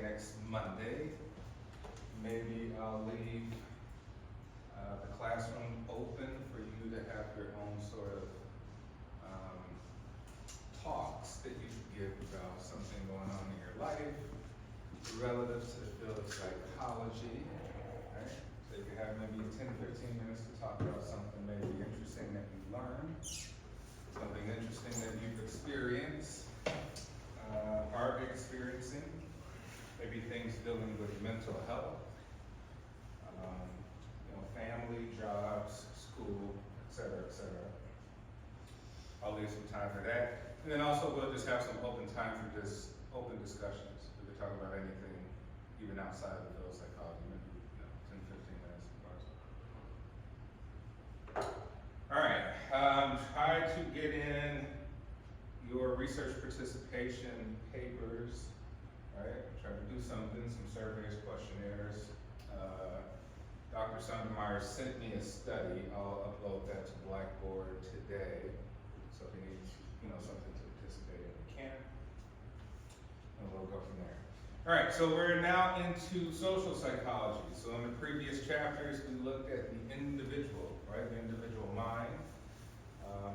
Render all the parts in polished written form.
next Monday. Maybe I'll leave the classroom open for you to have your own sort of talks that you can give about something going on in your life relative to the field of psychology. Right? So you can have maybe 10, 15 minutes to talk about something maybe interesting that you learned, something interesting that you've experienced, are experiencing, maybe things dealing with mental health, family, jobs, school, et cetera. I'll leave some time for that. And then also we'll just have some open time for just open discussions. We can talk about anything, even outside of the field of psychology, maybe 10, 15 minutes of course. All right, try to get in your research participation papers, right? Try to do something, some surveys, questionnaires. Dr. Sondermeyer sent me a study. I'll upload that to Blackboard today. So if you need, something to participate in, you can. And we'll go from there. All right, so we're now into social psychology. So in the previous chapters, we looked at the individual, right? The individual mind,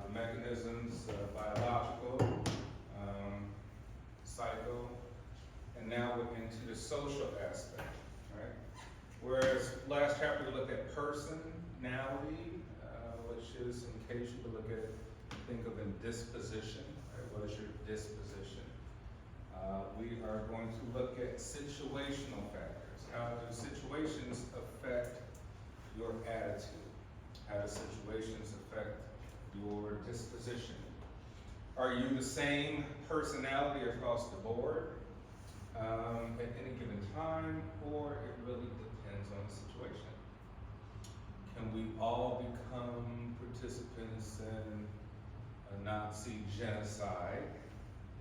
the mechanisms, biological, psycho, and now we're into the social aspect, right? Whereas last chapter we looked at personality, which is, in case you could look at, think of in disposition, right? What is your disposition? We are going to look at situational factors. How do situations affect your attitude? How do situations affect your disposition? Are you the same personality across the board at any given time, or it really depends on the situation? Can we all become participants in a Nazi genocide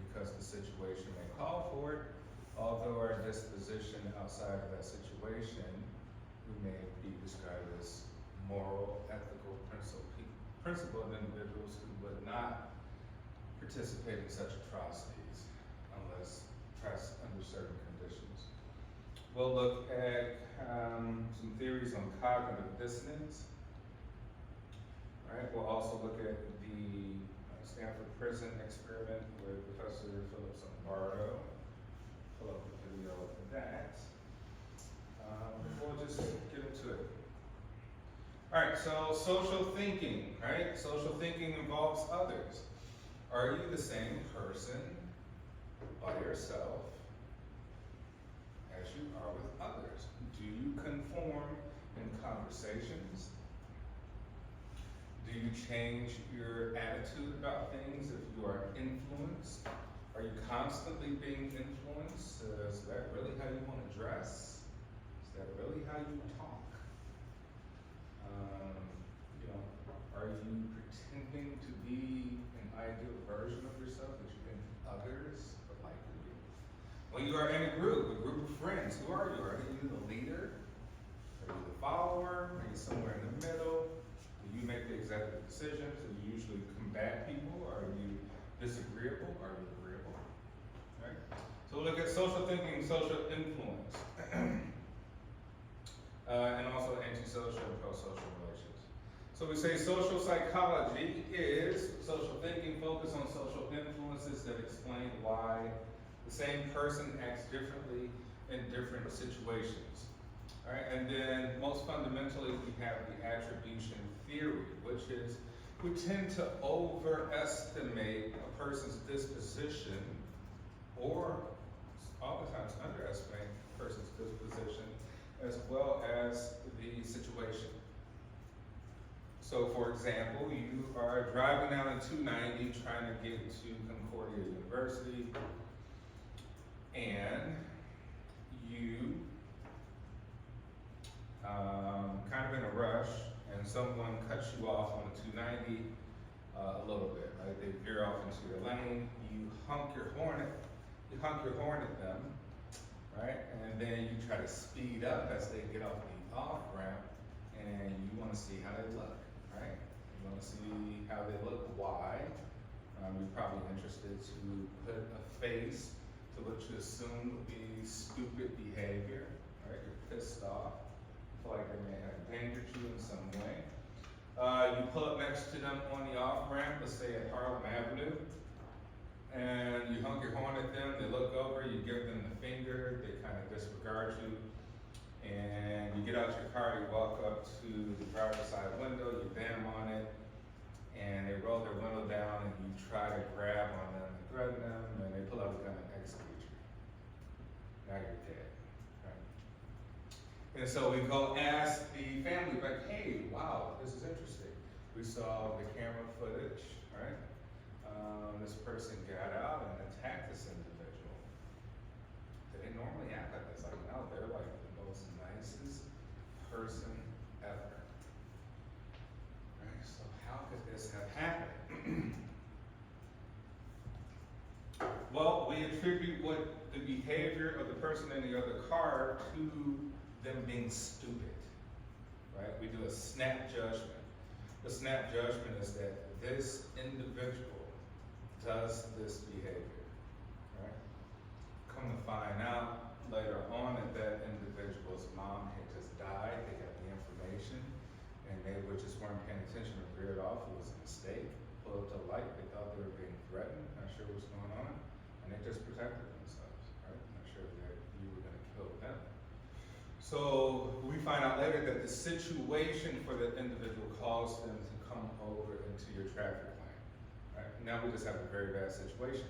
because the situation may call for it, although our disposition outside of that situation, we may be described as moral, ethical, principled individuals who would not participate in such atrocities unless pressed under certain conditions. We'll look at some theories on cognitive dissonance. All right, we'll also look at the Stanford Prison experiment with Professor Philip Zimbardo. Pull up the video of that. We'll just get into it. All right, so social thinking, right? Social thinking involves others. Are you the same person by yourself as you are with others? Do you conform in conversations? Do you change your attitude about things if you are influenced? Are you constantly being influenced? Is that really how you want to dress? Is that really how you talk? Are you pretending to be an ideal version of yourself that you think others would like to be? When you are in a group of friends, who are you? Are you the leader? Are you the follower? Are you somewhere in the middle? Do you make the executive decisions? Do you usually combat people? Are you disagreeable? Are you agreeable? Right? So we'll look at social thinking, social influence, and also antisocial and pro-social relations. So we say social psychology is social thinking focused on social influences that explain why the same person acts differently in different situations. All right, and then most fundamentally, we have the attribution theory, which is we tend to overestimate a person's disposition, or oftentimes underestimate a person's disposition, as well as the situation. So for example, you are driving down in 290 trying to get to Concordia University, and you kind of in a rush, and someone cuts you off on the 290 a little bit, right? They veer off into your lane, you honk your horn at them, right? And then you try to speed up as they get off the off ramp, and you want to see how they look, right? You want to see how they look. Why? You're probably interested to put a face to to what you assume would be stupid behavior, right? You're pissed off, feel like they may have endangered you in some way. You pull up next to them on the off-ramp, let's say at Harlem Avenue, and you honk your horn at them, they look over, you give them the finger, they kind of disregard you, and you get out your car, you walk up to the driver's side window, you bam on it, and they roll their window down, and you try to grab on them and threaten them, and they pull out a gun and execute you. Now you're dead, right? And so we go ask the family, like, hey, wow, this is interesting. We saw the camera footage, right? This person got out and attacked this individual. They didn't normally act like this. Like, no, they're like the most nicest person ever. Right? So how could this have happened? Well, we attribute what the behavior of the person in the other car to them being stupid. Right? We do a snap judgment. The snap judgment is that this individual does this behavior, right? Come to find out later on that individual's mom had just died, they got the information, and they just weren't paying attention or veered off. It was a mistake, pulled up the light, they thought they were being threatened, not sure what's going on, and they just protected themselves, right? Not sure that you were gonna kill them. So we find out later that the situation for the individual caused them to come over into your traffic lane. Right? Now we just have a very bad situation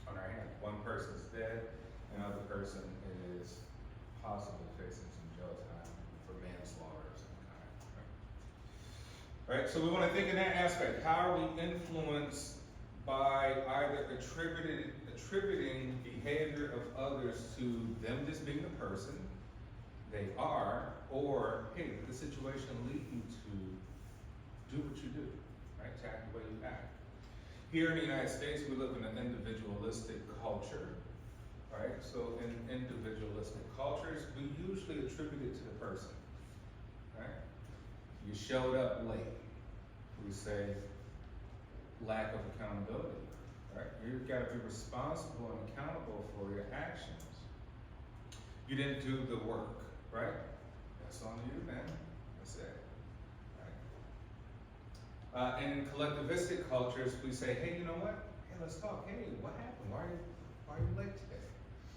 on our hands. One person's dead, another person is possibly facing some jail time for manslaughter of some kind. Right? So we want to think in that aspect. How are we influenced by either attributing behavior of others to them just being the person they are, or hey, did the situation lead you to do what you do? Right, to act the way you act. Here in the United States, we live in an individualistic culture, right? So in individualistic cultures, we usually attribute it to the person, right? You showed up late. We say lack of accountability, right? You've got to be responsible and accountable for your actions. You didn't do the work, right? That's on you, man. That's it. In collectivistic cultures, we say, hey, you know what? Hey, let's talk. Hey, what happened? Why are you late today?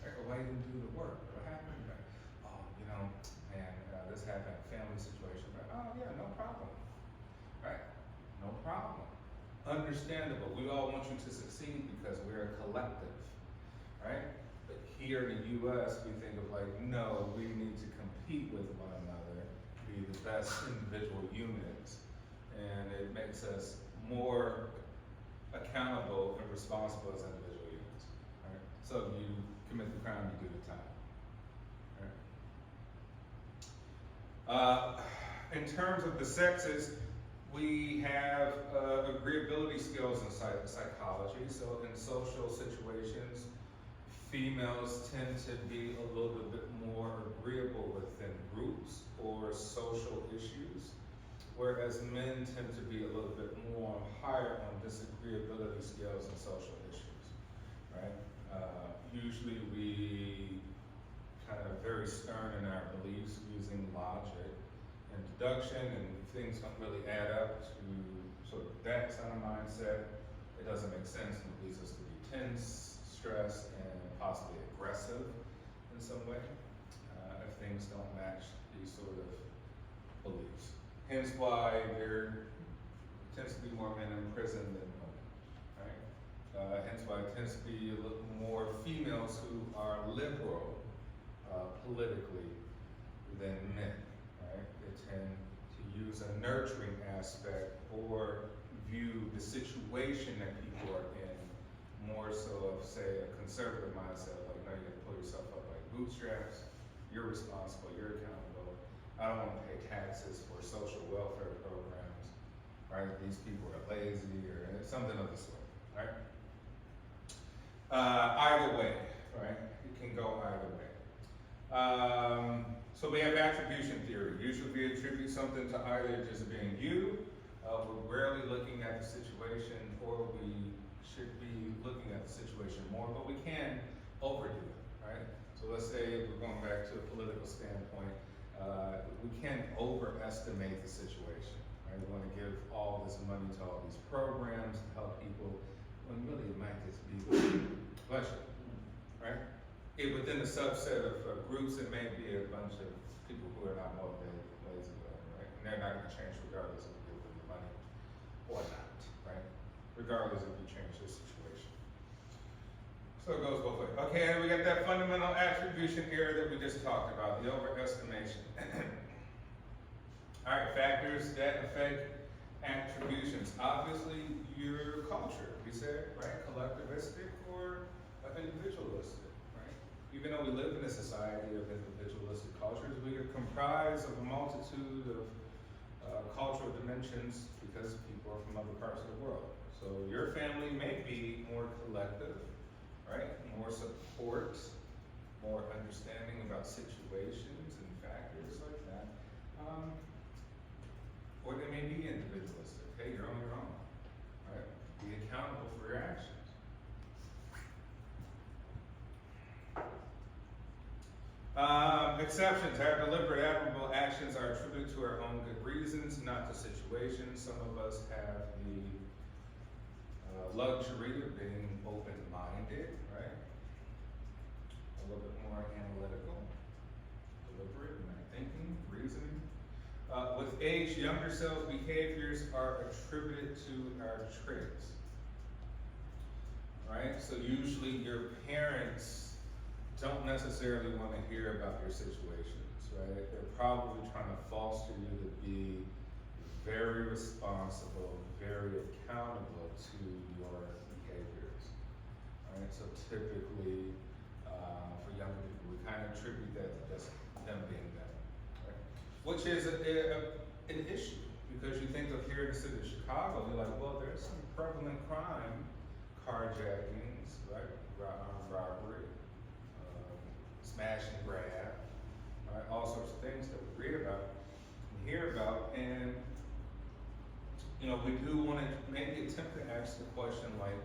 Right? Or why you didn't do the work? What happened? Right? Oh, you know, man, this happened, family situation. Right? Oh, yeah, no problem. Right? No problem. Understandable. We all want you to succeed because we're a collective. Right? But here in the U.S., we think of like, no, we need to compete with one another, be the best individual units. And it makes us more accountable and responsible as individual units. Right? So if you commit the crime, you do the time. Right? In terms of the sexes, we have agreeability skills in psychology. So in social situations, females tend to be a little bit more agreeable within groups or social issues, whereas men tend to be a little bit more higher on disagreeability scales and social issues, right? Usually we kind of very stern in our beliefs using logic and deduction, and if things don't really add up to sort of that kind of mindset, it doesn't make sense, and it leads us to be tense, stressed, and possibly aggressive in some way if things don't match these sort of beliefs. Hence why there tends to be more men in prison than women, right? Hence why it tends to be a little more females who are liberal politically than men, right? They tend to use a nurturing aspect or view the situation that people are in more so of, say, a conservative mindset, like, no, you have to pull yourself up like bootstraps, you're responsible, you're accountable, I don't want to pay taxes for social welfare programs, right? These people are lazy or something of the sort, right? Either way, right? It can go either way. So we have attribution theory. Usually we attribute something to either just being you, we're rarely looking at the situation, or we should be looking at the situation more, but we can overdo it, right? So let's say we're going back to a political standpoint, we can't overestimate the situation, right? We want to give all this money to all these programs to help people, when really it might just be, bless you, right? Within the subset of groups, it may be a bunch of people who are not motivated, lazy, right? And they're not going to change regardless if you give them the money or not, right? Regardless if you change the situation. So it goes both ways. Okay, and we got that fundamental attribution error that we just talked about, the overestimation. All right, factors that affect attributions. Obviously, your culture, we said, right? Collectivistic or individualistic, right? Even though we live in a society of individualistic cultures, we are comprised of a multitude of cultural dimensions because people are from other parts of the world. So your family may be more collective, right? More support, more understanding about situations and factors like that. Or they may be individualistic. Hey, you're on your own, right? Be accountable for your actions. Exceptions. Our deliberate, admirable actions are attributed to our own good reasons, not to situations. Some of us have the luxury of being open-minded, right? A little bit more analytical, deliberate in our thinking, reasoning. With age, younger self behaviors are attributed to our traits, right? So usually your parents don't necessarily want to hear about your situations, right? They're probably trying to foster you to be very responsible, very accountable to your behaviors, right? So typically, for younger people, we kind of attribute that to just them being them, right? Which is an issue, because you think of here in the city of Chicago, you're like, well, there's some prevalent crime, carjackings, right? Armed robbery, smash and grab, right? All sorts of things that we read about and hear about. And, you know, we do want to maybe attempt to ask the question like,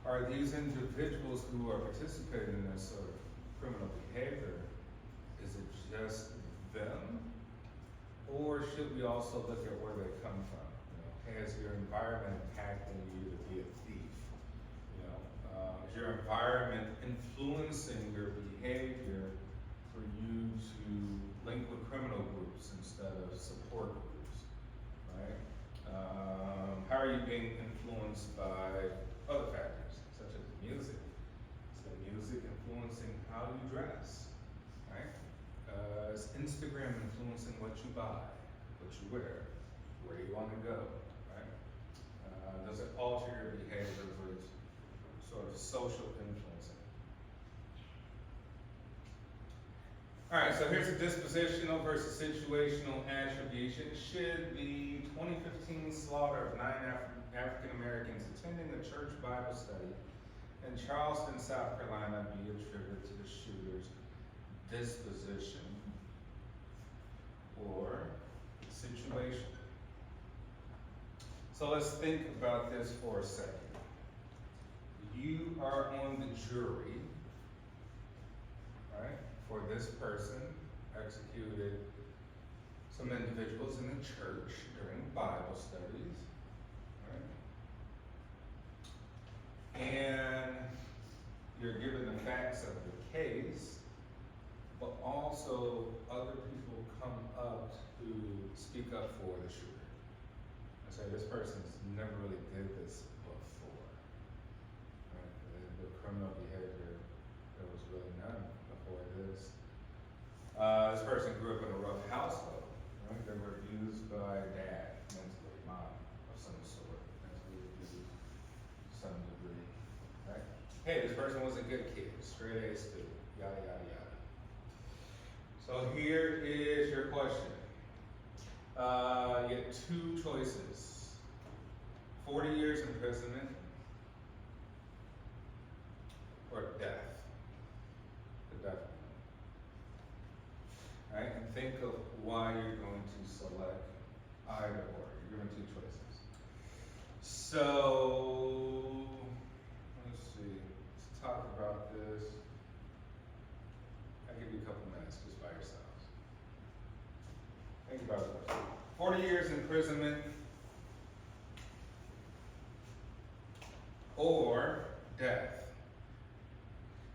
are these individuals who are participating in this sort of criminal behavior, is it just them? Or should we also look at where they come from? You know, has your environment impacting you to be a thief? You know, is your environment influencing your behavior for you to link with criminal groups instead of support groups, right? How are you being influenced by other factors, such as music? Is the music influencing how you dress, right? Is Instagram influencing what you buy, what you wear, where you want to go, right? Does it alter your behavior with sort of social influencing? All right, so here's a dispositional versus situational attribution. Should the 2015 slaughter of 9 African Americans attending a church Bible study in Charleston, South Carolina be attributed to the shooter's disposition or situation? So let's think about this for a second. You are on the jury, right, for this person executed some individuals in the church during Bible studies, right? And you're given the facts of the case, but also other people come up to speak up for the shooter and say, this person's never really did this before. Right? The criminal behavior, there was really none before this. This person grew up in a rough household, right? They were abused by dad, mentally, mom of some sort, mentally abused to some degree, right? Hey, this person was a good kid, straight A student, yada, yada, yada. So here is your question. You get two choices. 40 years imprisonment or death. The death penalty. Right? And think of why you're going to select either or. You're given two choices. So Think about this. 40 years imprisonment or death.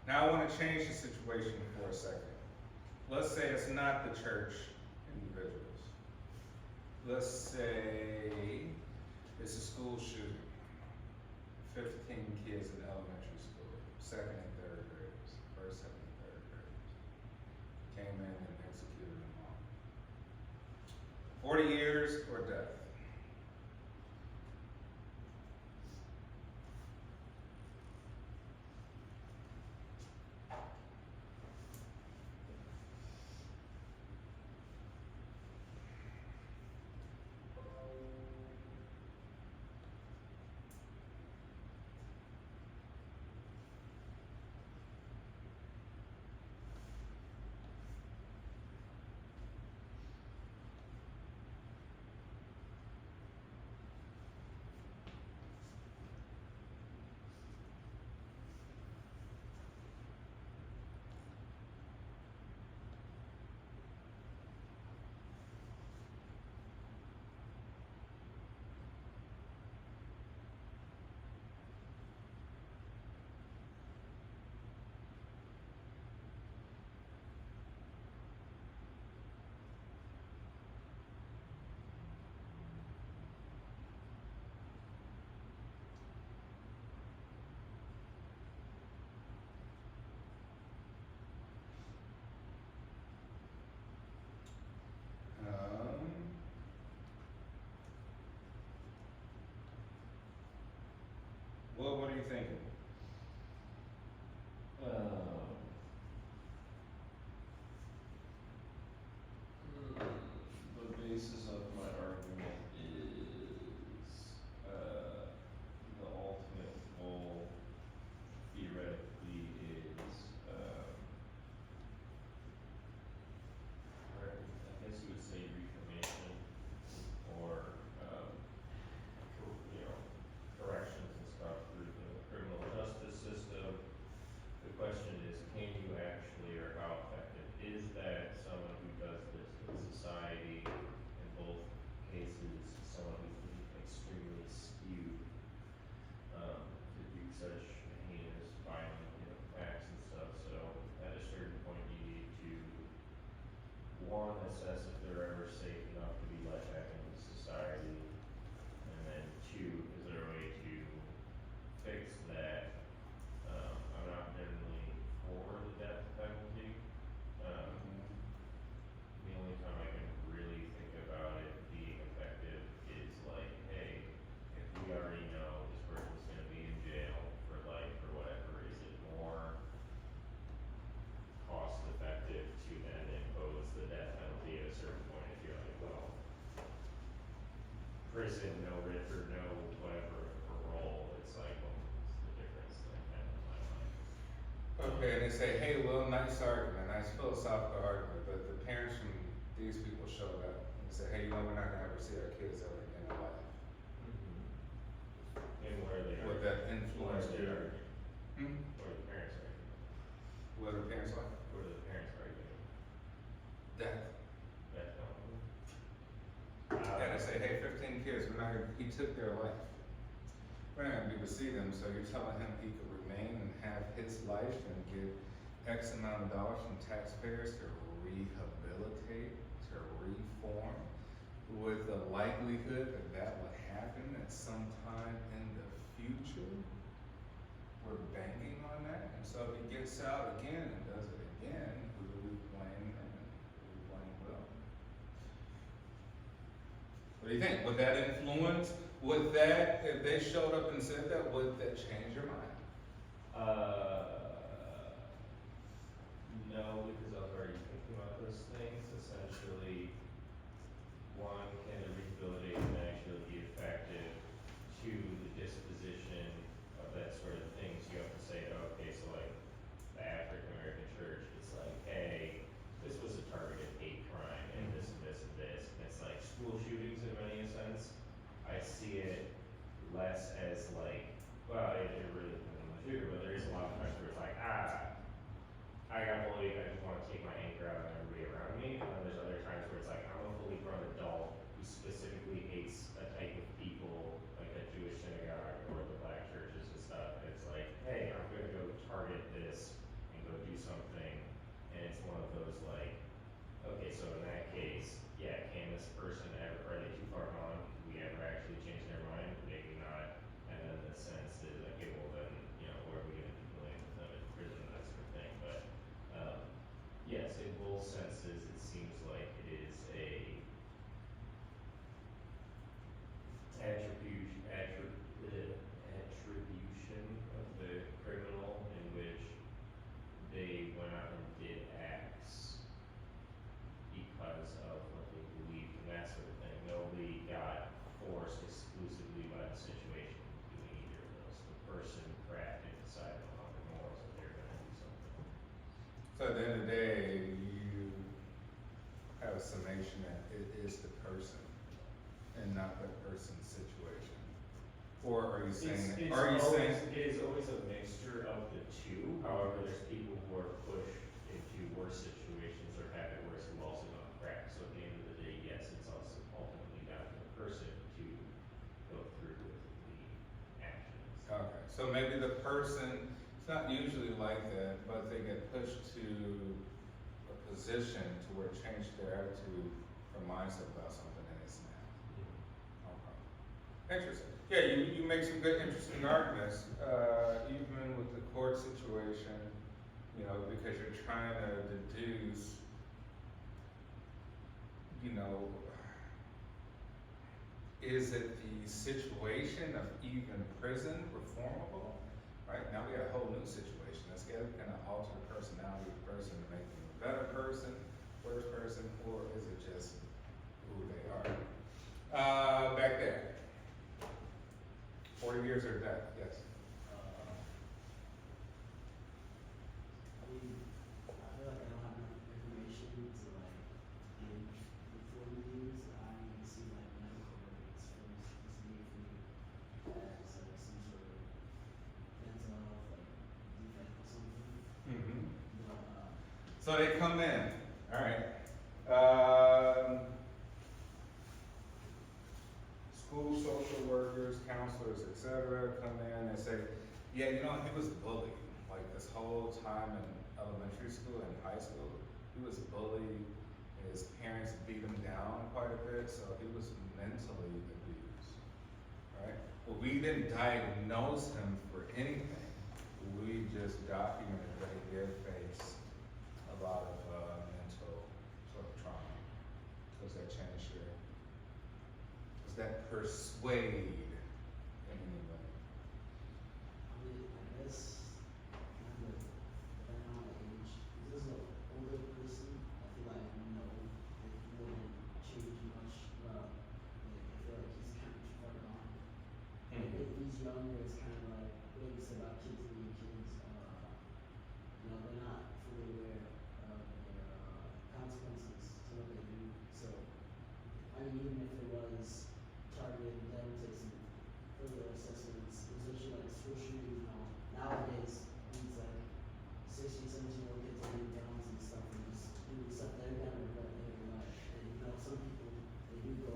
Now I want to change the situation for a second. Let's say it's not the church individuals. Let's say it's a school shooting. 15 kids in elementary school, second and third graders, first, second, and third graders. Came in and executed them all. 40 years or death. Well, what are you thinking? The basis of my argument is, the ultimate goal theoretically is, I guess you would say reformation or, corrections and stuff through the criminal justice system. The question is, can you actually, or how effective is that? Someone who does this in society, in both cases, someone who's been extremely skewed, to do such heinous, violent, acts and stuff. So at a certain point, you need to, one, assess if they're ever safe enough to be let back into society. And then two, is there a way to fix that? I'm not generally for the death penalty. The only time I can really think about it being effective is like, hey, if we already know this person's gonna be in jail for life or whatever, is it more cost effective to then impose the death penalty at a certain point if you're like, well, prison, no writ or no whatever, parole, it's like, well, what's the difference then kind of in my mind? Okay, and they say, hey, well, nice argument, nice philosophical argument, but the parents from these people showed up and said, hey, we're not gonna ever see our kids ever again in life. And where they are. Would that influence Where they your, are. hmm? Where the parents are. What are the parents like? Where the parents are getting Death. death penalty. And they say, hey, 15 kids, he took their life. We're not gonna be able to see them, so you're telling him he could remain and have his life and get X amount of dollars from taxpayers to rehabilitate, to reform, with the likelihood that that would happen at some time in the future? We're banking on that, and so if he gets out again and does it again, who do we blame him and who do we blame Will? What do you think? Would that influence, would that, if they showed up and said that, would that change your mind? No, because I was already thinking about those things. Essentially, one, can the rehabilitation actually be effective? Two, the disposition of that sort of thing. So you have to say, okay, so like the African American church, it's like, hey, this was a targeted hate crime and this and this and this. And it's like school shootings in many a sense. I see it less as like, well, it really depends on the shooter, but there is a lot of times where it's Yes, in both senses, it seems like it is a attribution of the criminal in which they went out and did acts because of what they believed and that sort of thing. Nobody got forced exclusively by the situation doing either of those. The person crafted, decided on their morals that they're gonna do something. So at the end of the day, you have a summation that it is the person and not the person's situation. Or are you saying, It is always a mixture of the two, however, there's people who are pushed into worse situations or have it worse who also gone crack, so at the end of the day, yes, it's also ultimately down to the person to go through with the actions. okay, so maybe the person, it's not usually like that, but they get pushed to a position to where it changed their attitude or mindset about something and it's now. Okay. Interesting. Yeah, you make some good, interesting arguments, even with the court situation, you know, because you're trying to deduce, you know, is it the situation of even prison reformable? Right, now we got a whole new situation, that's gonna alter the personality of the person to make them a better person, worse person, or is it just who they are? Back there. 40 years or death, yes. I mean, I feel like I don't have enough information to like give the 40 years. I need to see like medical records first to see if he has like some sort of mental health like defect or something. Mm-hmm. But So they come in, all right. School social workers, counselors, etc., come in and say, yeah, you know, he was bullied. Like this whole time in elementary school and high school, he was bullied. His parents beat him down quite a bit, so he was mentally abused, right? But we didn't diagnose him for anything. We just documented that he did face a lot of mental sort of trauma. Does that change your, does that persuade in any way? I mean, I guess kind of depending on the age. If this is an older person, I feel like no, it wouldn't change much. But like, I feel like he's kind of too far gone. If he's younger, it's kind of like what you said about kids being kids. You know, they're not fully aware of their consequences to what they do. So, I mean, even if it was targeted, then would take some further assessments, especially like school shootings. You know, nowadays these like 16, 17-year-old kids are doing guns and stuff and just doing stuff they're gonna regret later in life. And you know, some people they do go,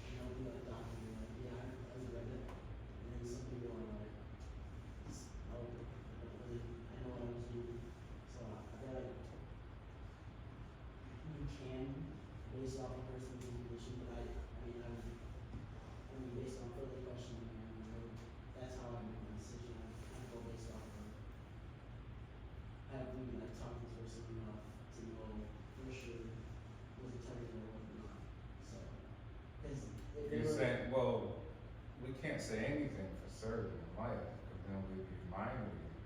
you know, be like doctors, they're like, yeah, I regret it. And then some people are like, oh, I don't really, I know what I was doing. So I feel like you can base off a person's condition, but I mean, based on further questioning, and you know, that's how I make my decision. I kind of go based off of have we like talked to this person enough to know for sure was it targeted or was it not. So, because if they You're were saying, well, we can't say anything for certain in life, because then we'd be mind reading.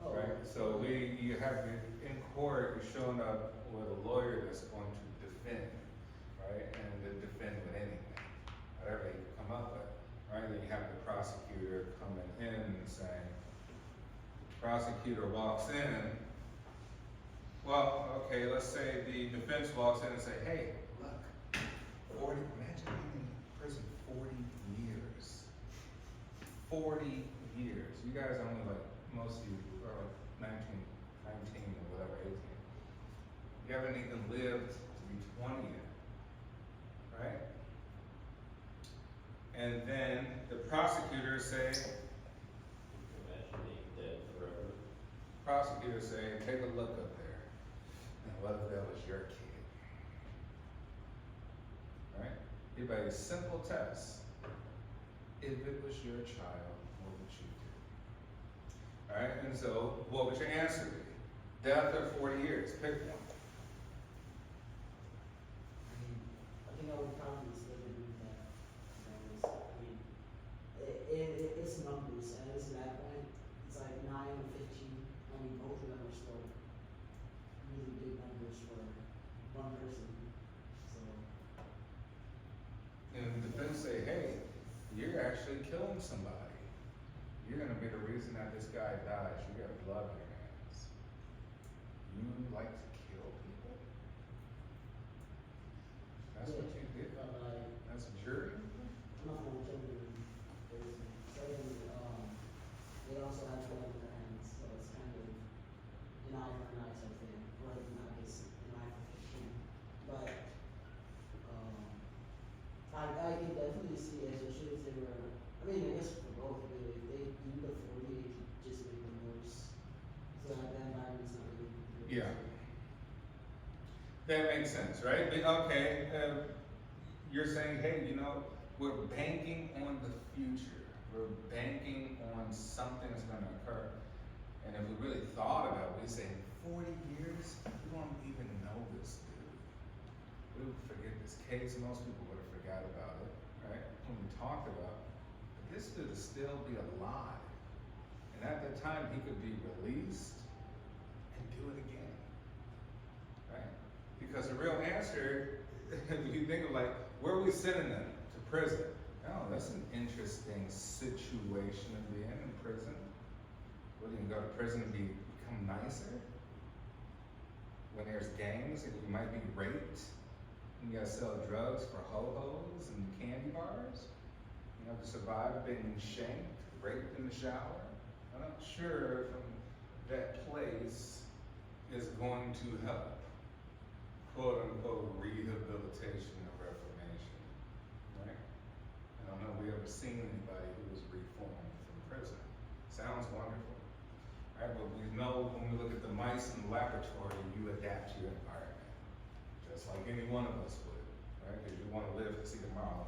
oh, Right, so you have, in court, you're showing up with a lawyer that's going to defend, right, and to defend with anything, whatever he can come up with, right, then you have the prosecutor coming in and saying, prosecutor walks in, well, okay, let's say the defense walks in and say, hey, look, 40, imagine being in prison 40 years. 40 years, you guys only like, most of you are like 19 or whatever, 18. You haven't even lived to be 20 yet, right? And then the prosecutors say, Imagine being dead forever. prosecutors say, take a look up there. And what if that was your kid? Right? Give a simple test. If it was your child, what would you do? Alright, and so what would your answer be? Death or 40 years? Pick one. would probably still agree with that. I mean, it's numbers, and it's that point, it's like 9 or 15, I mean, both of them are still really big numbers for one person, so. And the defense say, hey, you're actually killing somebody. You're gonna be the reason that this guy dies. You got blood on your hands. You like to kill people? That's what you did? But like, That's jury? I'm not gonna kill them, secondly, they also have blood in their hands, so it's kind of an eye for an eye type thing, or not, it's an eye for 15, but, I can definitely see, especially if they were, I mean, I guess for both, but if they do the 40, it could just make them worse, so that environment's not really. Yeah. That makes sense, right? But, okay, you're saying, hey, you know, we're banking on the future. We're banking on something that's gonna occur. And if we really thought about it, we say, 40 years, we won't even know this dude. We would forget this case, most people would have forgot about it, right? When we talked about it. But this dude would still be alive. And at that time, he could be released and do it again, right? Because the real answer, if you think of like, where are we sending them? To prison. Oh, that's an interesting situation to be in prison. Well, you can go to prison and become nicer? When there's gangs and you might be raped, and you gotta sell drugs for ho-hos and candy bars? You have to survive being shanked, raped in the shower? I'm not sure if that place is going to help, quote unquote, rehabilitation or reformation, right? I don't know if we ever seen anybody who was reformed from prison. Sounds wonderful, right? But we know when we look at the mice in the laboratory, you adapt to your environment, just like any one of us would, right? Because you want to live to see tomorrow,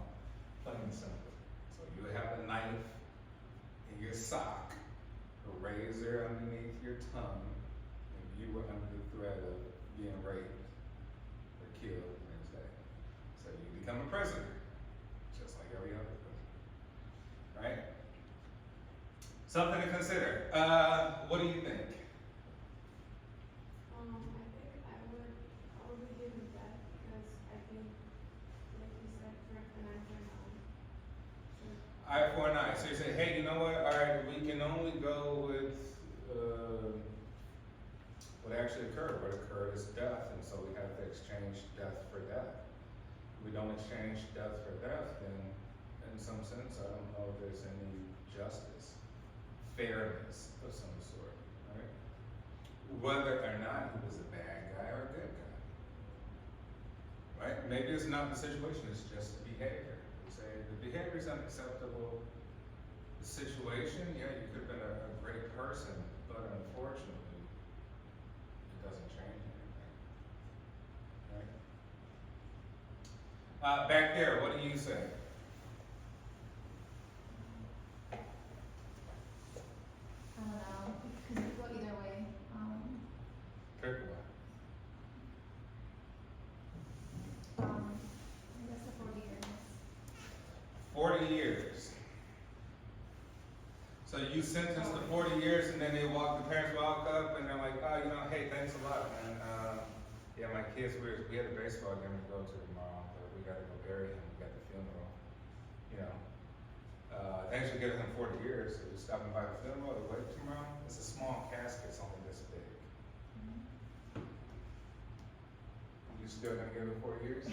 plain and simple. So you have a knife in your sock, a razor underneath your tongue, and you were under the threat of being raped or killed the next day. So you become a prisoner, just like every other prisoner, right? Something to consider. What do you think? I think I would probably give him that because I think, like you said, for an eye for an eye. Sure. Eye for an eye. So you say, hey, you know what? All right, we can only go with what actually occurred. What occurred is death, and so we have to exchange death for death. If we don't exchange death for death, then in some sense, I don't know if there's any justice, fairness of some sort, right? Whether or not he was a bad guy or a good guy, right? Maybe it's not the situation, it's just the behavior. We say the behavior is unacceptable. The situation, yeah, you could have been a great person, but unfortunately, it doesn't change anything, right? Back there, what do you say? I don't know, because it could go either way. Pick one. I guess the 40 years. 40 years. So you sentenced to 40 years, and then the parents walk up and they're like, oh, you know, hey, thanks a lot, man. Yeah, my kids, we had a baseball game to go to tomorrow, but we gotta go bury him, we got the funeral. You know, thanks for giving him 40 years. So you're stopping by the funeral or the wake tomorrow? It's a small casket, it's only this big. You still gonna give him 40 years?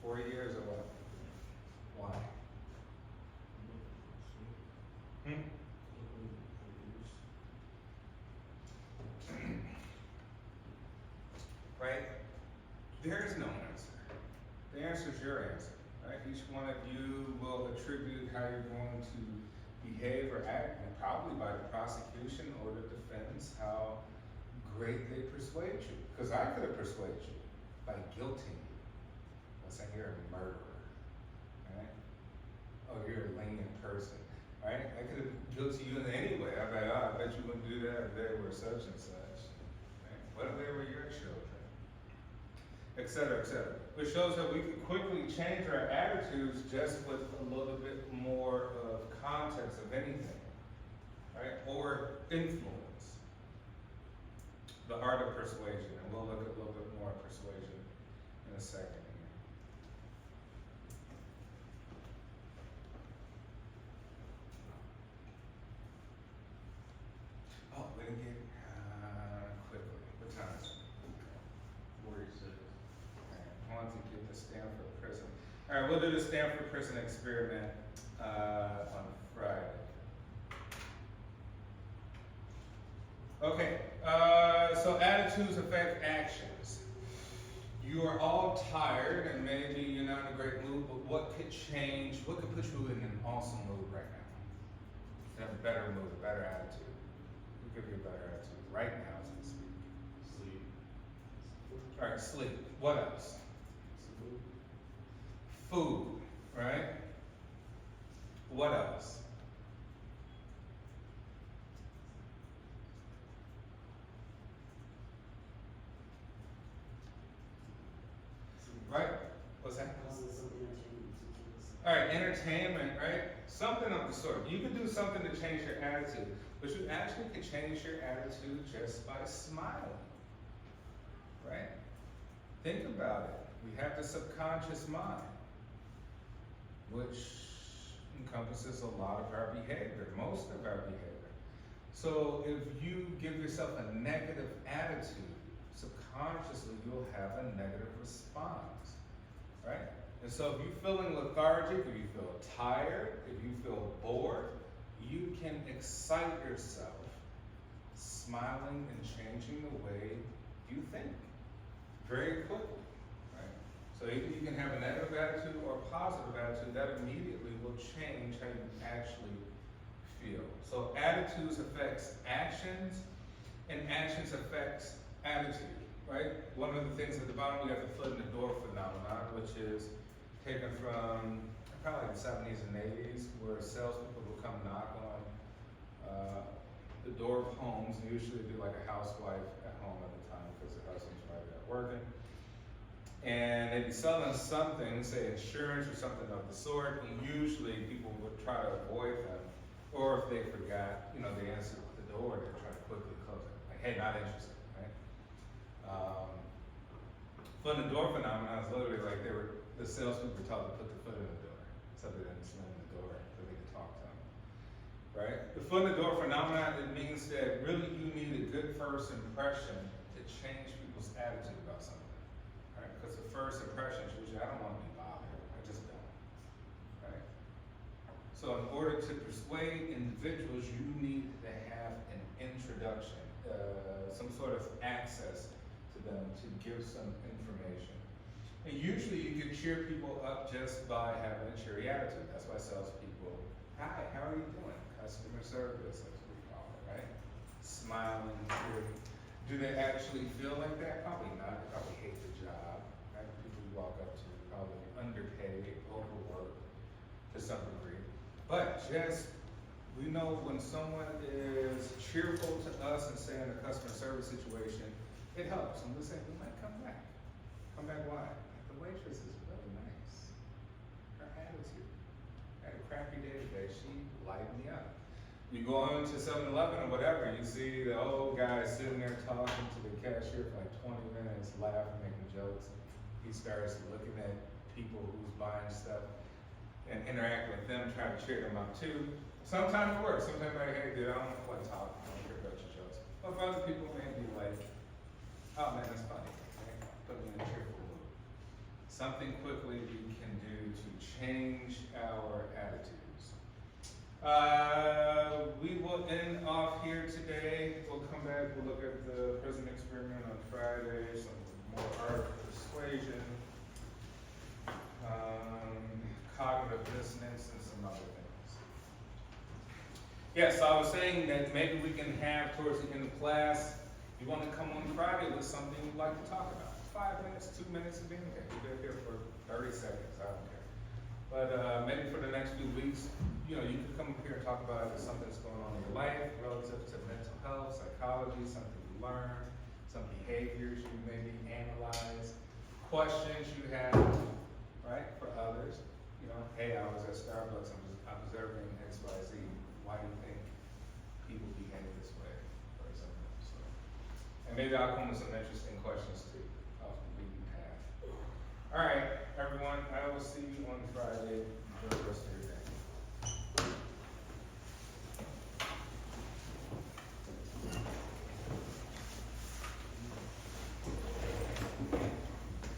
40 years or what? Why? Hmm? Right? There is no answer. The answer is your answer, right? Each one of you will attribute how you're going to behave or act, and probably by the prosecution or the defense, how great they persuade you. Because I could have persuaded you by guilting you. By saying you're a murderer, right? Oh, you're a lenient person, right? I could have guilted you in any way. I bet you wouldn't do that if they were such and such. Right? What if they were your children? Et cetera, et cetera. Which shows that we can quickly change our attitudes just with a little bit more of context of anything, right? Or influence. The art of persuasion, and we'll look at a little bit more at persuasion in a second. Oh, we didn't get, quickly, what time is it? 46. I want to get the Stanford prison. All right, we'll do the Stanford prison experiment, on Friday. Okay, so attitudes affect actions. You are all tired and maybe you're not in a great mood, but what could change, what could put you in an awesome mood right now? To have a better mood, a better attitude. What could give you a better attitude right now as we speak? Sleep. All right, sleep. What else? Food, right? What else? Right? What's that? Also, some entertainment too. All right, entertainment, right? Something of the sort. You could do something to change your attitude, but you actually could change your attitude just by smiling, right? Think about it. We have the subconscious mind, which encompasses a lot of our behavior, most of our behavior. So if you give yourself a negative attitude, subconsciously you'll have a negative response, right? And so if you're feeling lethargic, if you feel tired, if you feel bored, you can excite yourself smiling and changing the way you think very quickly, right? So either you can have a negative attitude or a positive attitude that immediately will change how you actually feel. So attitudes affects actions and actions affects attitude, right? One of the things at the bottom, we got the foot in the door phenomenon, which is taken from probably the 70s and 80s, where salespeople would come knock on the door of homes, and usually be like a housewife at home at the time because the husband's right there working. And they'd be selling something, say insurance or something of the sort, and usually people would try to avoid them. Or if they forgot, they answered the door, they'd try to quickly close it. Like, hey, not interested, right? Foot in the door phenomenon is literally like the salespeople were taught to put the foot in the door, so they didn't slam the door, so they could talk to them, right? The foot in the door phenomenon, it means that really you need a good first impression to change people's attitude about something, right? Because the first impression is usually, I don't want to be bothered, I just don't, right? So in order to persuade individuals, you need to have an introduction, some sort of access to them to give some information. And usually you can cheer people up just by having a cheery attitude. That's why salespeople, hi, how are you doing? Customer service, that's what we call it, right? Smiling, cheery. Do they actually feel like that? Probably not. They probably hate the job, right? People you walk up to probably underpaid, overworked to some degree. But we know when someone is cheerful to us and say in a customer service situation, it helps. And we say, we might come back. Come back why? The waitress is really nice. Her attitude. I had a crappy day today. She lightened me up. You go on to 7-Eleven or whatever, you see the old guy sitting there talking to the cashier for like 20 minutes, laughing, making jokes. He starts looking at people who's buying stuff and interacting with them, trying to cheer them up too. Sometimes it works. Sometimes like, hey dude, I don't want to talk. I don't care about your jokes. But for other people, may be like, oh man, that's funny. Right? Put me in a cheerful mood. Something quickly we can do to change our attitudes. We will end off here today. We'll come back, we'll look at the prison experiment on Friday, some more art of persuasion, cognitive dissonance, and some other things. Yes, I was saying that maybe we can have towards the end of class, you want to come on Friday with something you'd like to talk about. 5 minutes, 2 minutes, and being okay. You've been here for 30 seconds, I don't care. But maybe for the next few weeks, you can come up here and talk about something that's going on in your life relative to mental health, psychology, something you learned, some behaviors you maybe analyze, questions you have, right, for others. You know, hey, I was at Starbucks, I'm just observing X, Y, Z. Why do you think people behave this way, for example? So, and maybe I'll come with some interesting questions too, off the beaten path. All right, everyone, I will see you on Friday.